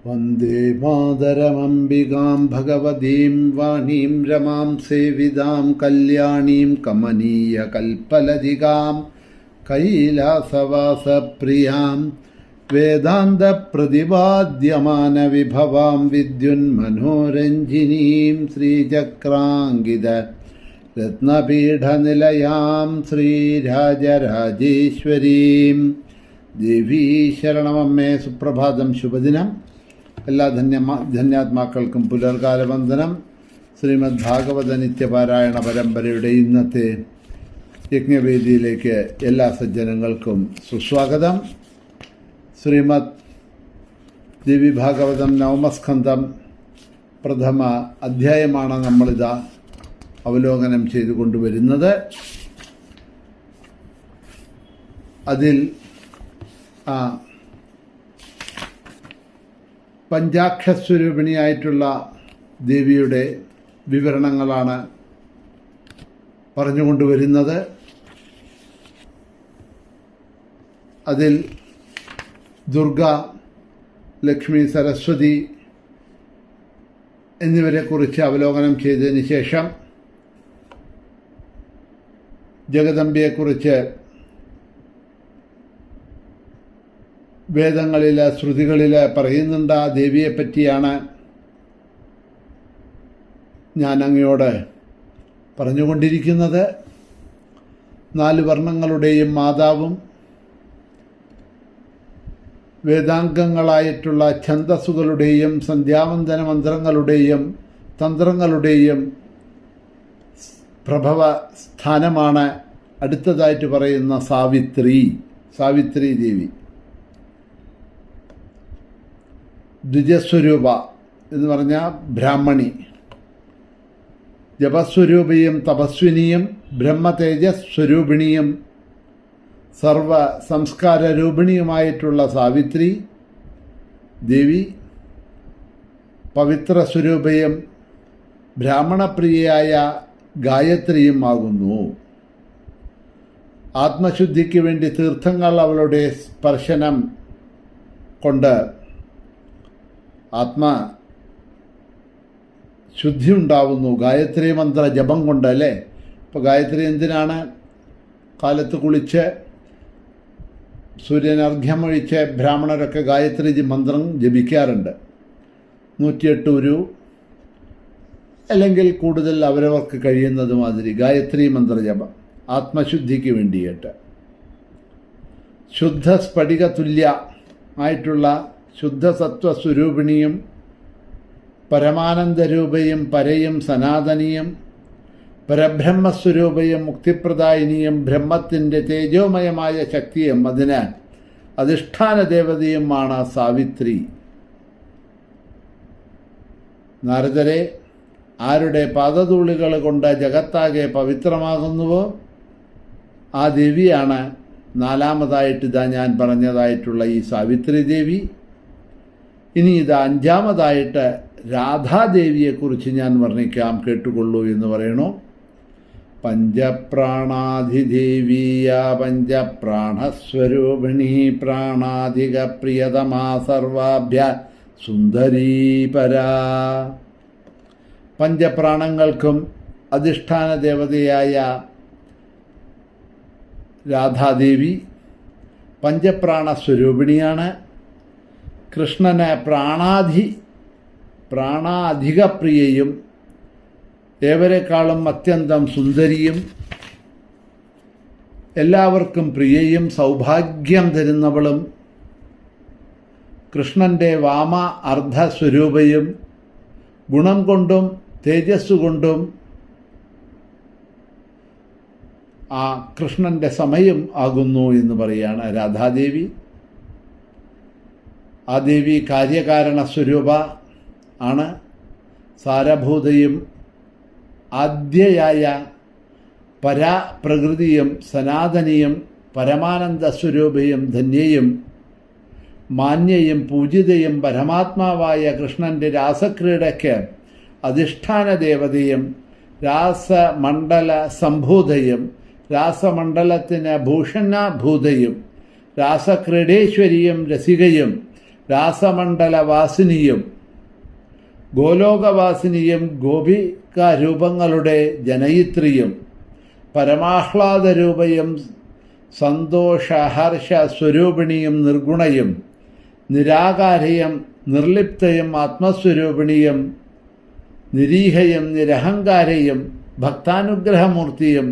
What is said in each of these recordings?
വന്ദേ മാതരമംബികാം ഭഗവതീം വാണീം രമാം സേവിതാം കല്യാണീം കമനീയ കൽപ്പലതികാം കൈലാസവാസപ്രിയാം വേദാന്ത പ്രതിപാദ്യമാന വിഭവാം വിദ്യുന്മനോരഞ്ജിനീം ശ്രീചക്രാങ്കിത രത്നപീഠനിലയാം ശ്രീരാജരാജേശ്വരീം ദേവീ ശരണമമ്മേ. സുപ്രഭാതം, ശുഭദിനം. എല്ലാ ധന്യാത്മാക്കൾക്കും പുലർകാല വന്ദനം. ശ്രീമദ് ഭാഗവത നിത്യപാരായണ പരമ്പരയുടെ ഇന്നത്തെ യജ്ഞവേദിയിലേക്ക് എല്ലാ സജ്ജനങ്ങൾക്കും സുസ്വാഗതം. ശ്രീമദ് ദേവി ഭാഗവതം നവമസ്കന്ധം പ്രഥമ അധ്യായമാണ് നമ്മളിതാ അവലോകനം ചെയ്തുകൊണ്ടുവരുന്നത്. അതിൽ പഞ്ചാക്ഷസ്വരൂപിണിയായിട്ടുള്ള ദേവിയുടെ വിവരണങ്ങളാണ് പറഞ്ഞുകൊണ്ടുവരുന്നത്. അതിൽ ദുർഗ, ലക്ഷ്മി, സരസ്വതി എന്നിവരെക്കുറിച്ച് അവലോകനം ചെയ്തതിന് ശേഷം ജഗദംബിയെക്കുറിച്ച് വേദങ്ങളിൽ, ശ്രുതികളിൽ പറയുന്നുണ്ട്. ആ ദേവിയെപ്പറ്റിയാണ് ഞാൻ അങ്ങയോട് പറഞ്ഞുകൊണ്ടിരിക്കുന്നത്. 4 വർണ്ണങ്ങളുടെയും മാതാവും വേദാംഗങ്ങളായിട്ടുള്ള ഛന്ദസ്സുകളുടെയും സന്ധ്യാവന്തന മന്ത്രങ്ങളുടെയും തന്ത്രങ്ങളുടെയും പ്രഭവ സ്ഥാനമാണ് അടുത്തതായിട്ട് പറയുന്ന സാവിത്രി ദേവി. ദ്വിജസ്വരൂപ എന്ന് പറഞ്ഞാൽ ബ്രാഹ്മണി, ജപസ്വരൂപിയും തപസ്വിനിയും ബ്രഹ്മതേജസ്വരൂപിണിയും സർവ സംസ്കാര രൂപിണിയുമായിട്ടുള്ള സാവിത്രി ദേവി പവിത്ര സ്വരൂപയും ബ്രാഹ്മണപ്രിയയായ ഗായത്രിയും ആകുന്നു. ആത്മശുദ്ധിക്ക് വേണ്ടി തീർത്ഥങ്ങൾ അവളുടെ സ്പർശനം കൊണ്ട് ആത്മശുദ്ധി ഉണ്ടാവുന്നു. ഗായത്രി മന്ത്ര ജപം കൊണ്ട്, അല്ലേ? ഇപ്പോൾ ഗായത്രി എന്തിനാണ്? കാലത്ത് കുളിച്ച് സൂര്യനർഘ്യമൊഴിച്ച് ബ്രാഹ്മണരൊക്കെ ഗായത്രി മന്ത്രം ജപിക്കാറുണ്ട്. 108 ഉരു അല്ലെങ്കിൽ കൂടുതൽ അവരവർക്ക് കഴിയുന്നത് മാതിരി ഗായത്രി മന്ത്രജപം ആത്മശുദ്ധിക്ക് വേണ്ടിയിട്ട്. ശുദ്ധ സ്ഫടിക തുല്യ ആയിട്ടുള്ള ശുദ്ധസത്വസ്വരൂപിണിയും പരമാനന്ദരൂപയും പരയും സനാതനിയും പരബ്രഹ്മസ്വരൂപയും മുക്തിപ്രദായിനിയും ബ്രഹ്മത്തിൻ്റെ തേജോമയമായ ശക്തിയും അതിന് അധിഷ്ഠാന ദേവതയുമാണ് സാവിത്രി. നാരദരെ, ആരുടെ പാദധൂളികൾ കൊണ്ട് ജഗത്താകെ പവിത്രമാകുന്നുവോ ആ ദേവിയാണ് 4ാമതായിട്ട് ഇതാ ഞാൻ പറഞ്ഞതായിട്ടുള്ള ഈ സാവിത്രി ദേവി. ഇനി ഇത് 5ാമതായിട്ട് രാധാദേവിയെക്കുറിച്ച് ഞാൻ വർണ്ണിക്കാം, കേട്ടുകൊള്ളൂ എന്ന് പറയണു. പഞ്ചപ്രാണാധിദേവീയ പഞ്ചപ്രാണസ്വരൂപിണി പ്രാണാധിക പ്രിയതമാ സർവാഭ്യ സുന്ദരീപരാ. പഞ്ചപ്രാണങ്ങൾക്കും അധിഷ്ഠാന ദേവതയായ രാധാദേവി പഞ്ചപ്രാണസ്വരൂപിണിയാണ്. കൃഷ്ണന് പ്രാണാധിക പ്രിയയും ഏവരെക്കാളും അത്യന്തം സുന്ദരിയും എല്ലാവർക്കും പ്രിയയും സൗഭാഗ്യം തരുന്നവളും കൃഷ്ണൻ്റെ വാമ അർദ്ധസ്വരൂപയും ഗുണം കൊണ്ടും തേജസ്സുകൊണ്ടും ആ കൃഷ്ണൻ്റെ സമയം ആകുന്നു എന്ന് പറയുകയാണ് രാധാദേവി. ആ ദേവി കാര്യകാരണ സ്വരൂപ ആണ്. സാരഭൂതയും ആദ്യയായ പരാപ്രകൃതിയും സനാതനിയും പരമാനന്ദ സ്വരൂപയും ധന്യയും മാന്യയും പൂജിതയും പരമാത്മാവായ കൃഷ്ണൻ്റെ രാസക്രീഡയ്ക്ക് അധിഷ്ഠാന ദേവതയും രാസമണ്ഡല സംഭൂതയും രാസമണ്ഡലത്തിന് ഭൂഷണഭൂതയും രാസക്രീഡേശ്വരിയും രസികയും രാസമണ്ഡലവാസിനിയും ഗോലോകവാസിനിയും ഗോപികാരൂപങ്ങളുടെ ജനയിത്രിയും പരമാഹ്ലാദരൂപയും സന്തോഷഹർഷ സ്വരൂപിണിയും നിർഗുണയും നിരാകാരയും നിർലിപ്തയും ആത്മസ്വരൂപിണിയും നിരീഹയും നിരഹങ്കാരയും ഭക്താനുഗ്രഹമൂർത്തിയും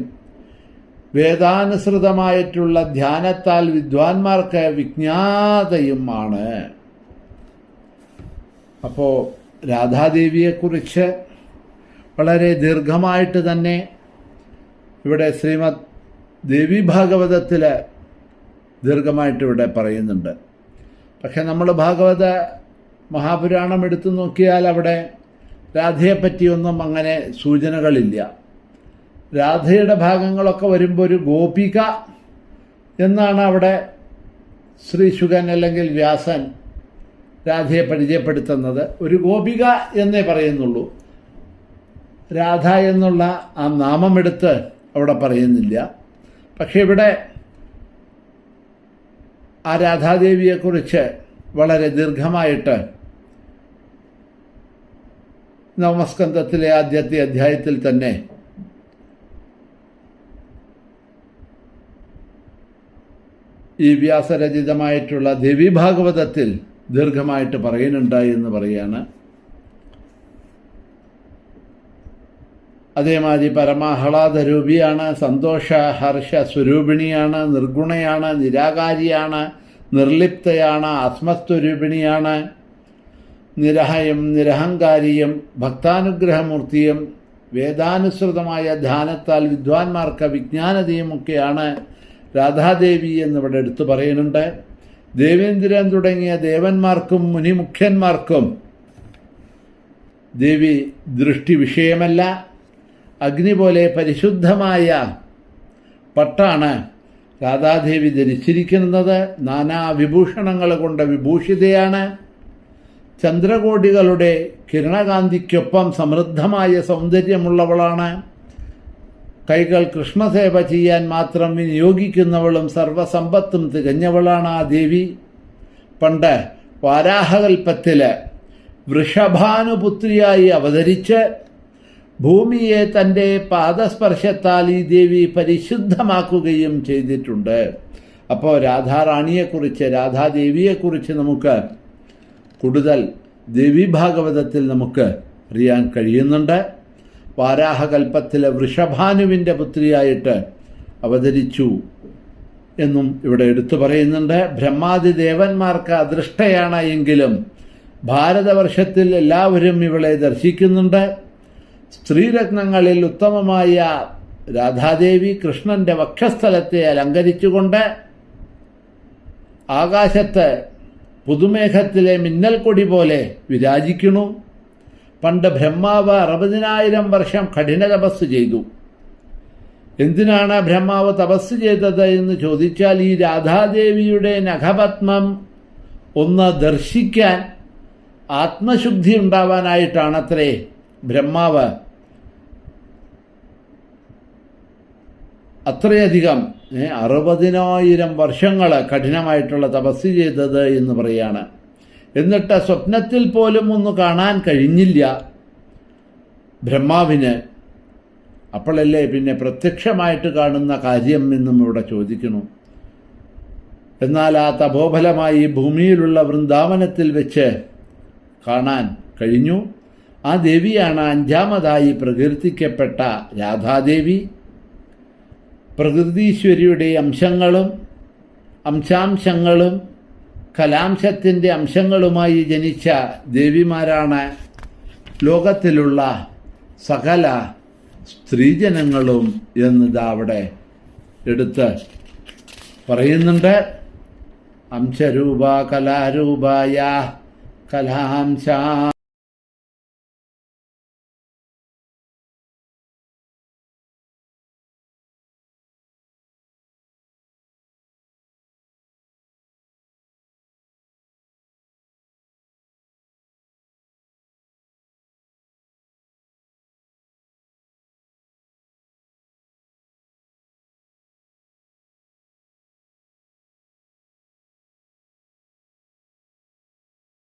വേദാനുസൃതമായിട്ടുള്ള ധ്യാനത്താൽ വിദ്വാൻമാർക്ക് വിജ്ഞാതയുമാണ്. അപ്പോൾ രാധാദേവിയെക്കുറിച്ച് വളരെ ദീർഘമായിട്ട് തന്നെ ഇവിടെ ശ്രീമദ് ദേവി ഭാഗവതത്തിൽ ദീർഘമായിട്ട് ഇവിടെ പറയുന്നുണ്ട്. പക്ഷെ നമ്മൾ ഭാഗവത മഹാപുരാണം എടുത്തു നോക്കിയാൽ അവിടെ രാധയെപ്പറ്റിയൊന്നും അങ്ങനെ സൂചനകളില്ല. രാധയുടെ ഭാഗങ്ങളൊക്കെ വരുമ്പോൾ ഒരു ഗോപിക എന്നാണ് അവിടെ ശ്രീ ശുകൻ അല്ലെങ്കിൽ വ്യാസൻ രാധയെ പരിചയപ്പെടുത്തുന്നത്. ഒരു ഗോപിക എന്നേ പറയുന്നുള്ളൂ. രാധ എന്നുള്ള ആ നാമമെടുത്ത് അവിടെ പറയുന്നില്ല. പക്ഷെ ഇവിടെ ആ രാധാദേവിയെക്കുറിച്ച് വളരെ ദീർഘമായിട്ട് നവമസ്കന്ധത്തിലെ ആദ്യത്തെ അധ്യായത്തിൽ തന്നെ ഈ വ്യാസരചിതമായിട്ടുള്ള ദേവി ഭാഗവതത്തിൽ ദീർഘമായിട്ട് പറയുന്നുണ്ടായി എന്ന് പറയാണ്. അതേമാതിരി പരമാഹ്ലാദരൂപിയാണ്, സന്തോഷ ഹർഷ സ്വരൂപിണിയാണ്, നിർഗുണയാണ്, നിരാകാരിയാണ്, നിർലിപ്തയാണ്, ആത്മസ്വരൂപിണിയാണ്, നിരഹയും നിരഹങ്കാരിയും ഭക്താനുഗ്രഹമൂർത്തിയും വേദാനുസൃതമായ ധ്യാനത്താൽ വിദ്വാൻമാർക്ക് വിജ്ഞാനതയുമൊക്കെയാണ് രാധാദേവി എന്നിവിടെ എടുത്തു പറയുന്നുണ്ട്. ദേവേന്ദ്രൻ തുടങ്ങിയ ദേവന്മാർക്കും മുനിമുഖ്യന്മാർക്കും ദേവി ദൃഷ്ടി വിഷയമല്ല. അഗ്നി പോലെ പരിശുദ്ധമായ പട്ടാണ് രാധാദേവി ധരിച്ചിരിക്കുന്നത്. നാനാവിഭൂഷണങ്ങൾ കൊണ്ട് വിഭൂഷിതയാണ്. ചന്ദ്രകോടികളുടെ കിരണകാന്തിക്കൊപ്പം സമൃദ്ധമായ സൗന്ദര്യമുള്ളവളാണ്. കൈകൾ കൃഷ്ണസേവ ചെയ്യാൻ മാത്രം വിനിയോഗിക്കുന്നവളും സർവസമ്പത്തും തികഞ്ഞവളാണ് ആ ദേവി. പണ്ട് വാരാഹകൽപ്പത്തിൽ വൃഷഭാനുപുത്രിയായി അവതരിച്ച് ഭൂമിയെ തൻ്റെ പാദസ്പർശത്താൽ ഈ ദേവി പരിശുദ്ധമാക്കുകയും ചെയ്തിട്ടുണ്ട്. അപ്പോൾ രാധാറാണിയെക്കുറിച്ച്, രാധാദേവിയെക്കുറിച്ച് നമുക്ക് കൂടുതൽ ദേവീഭാഗവതത്തിൽ നമുക്ക് അറിയാൻ കഴിയുന്നുണ്ട്. വാരാഹകൽപ്പത്തിലെ വൃഷഭാനുവിൻ്റെ പുത്രിയായിട്ട് അവതരിച്ചു എന്നും ഇവിടെ എടുത്തു പറയുന്നുണ്ട്. ബ്രഹ്മാദി ദേവന്മാർക്ക് അദൃഷ്ടയാണ് എങ്കിലും ഭാരതവർഷത്തിൽ എല്ലാവരും ഇവളെ ദർശിക്കുന്നുണ്ട്. സ്ത്രീരത്നങ്ങളിൽ ഉത്തമമായ രാധാദേവി കൃഷ്ണന്റെ വക്ഷസ്ഥലത്തെ അലങ്കരിച്ചുകൊണ്ട് ആകാശത്ത് പുതുമേഘത്തിലെ മിന്നൽക്കൊടി പോലെ വിരാജിക്കുന്നു. പണ്ട് ബ്രഹ്മാവ് 60,000 വർഷം കഠിന തപസ് ചെയ്തു. എന്തിനാണ് ബ്രഹ്മാവ് തപസ് ചെയ്തത് എന്ന് ചോദിച്ചാൽ ഈ രാധാദേവിയുടെ നഖപത്മം ഒന്ന് ദർശിക്കാൻ ആത്മശുദ്ധി ഉണ്ടാവാനായിട്ടാണത്രേ ബ്രഹ്മാവ് അത്രയധികം 60,000 വർഷങ്ങൾ കഠിനമായിട്ടുള്ള തപസ് ചെയ്തത് എന്ന് പറയാണ്. എന്നിട്ട് സ്വപ്നത്തിൽ പോലും ഒന്ന് കാണാൻ കഴിഞ്ഞില്ല ബ്രഹ്മാവിന്. അപ്പോഴല്ലേ പിന്നെ പ്രത്യക്ഷമായിട്ട് കാണുന്ന കാര്യം എന്നും ഇവിടെ ചോദിക്കുന്നു. എന്നാൽ ആ തപോഫലമായി ഭൂമിയിലുള്ള വൃന്ദാവനത്തിൽ വെച്ച് കാണാൻ കഴിഞ്ഞു. ആ ദേവിയാണ് 5ാമതായി പ്രകീർത്തിക്കപ്പെട്ട രാധാദേവി. പ്രകൃതീശ്വരിയുടെ അംശാംശങ്ങളും കലാംശത്തിൻ്റെ അംശങ്ങളുമായി ജനിച്ച ദേവിമാരാണ് ലോകത്തിലുള്ള സകല സ്ത്രീജനങ്ങളും എന്നിതാ അവിടെ എടുത്ത് പറയുന്നുണ്ട്. അംശരൂപ കലാരൂപായ കലാംശ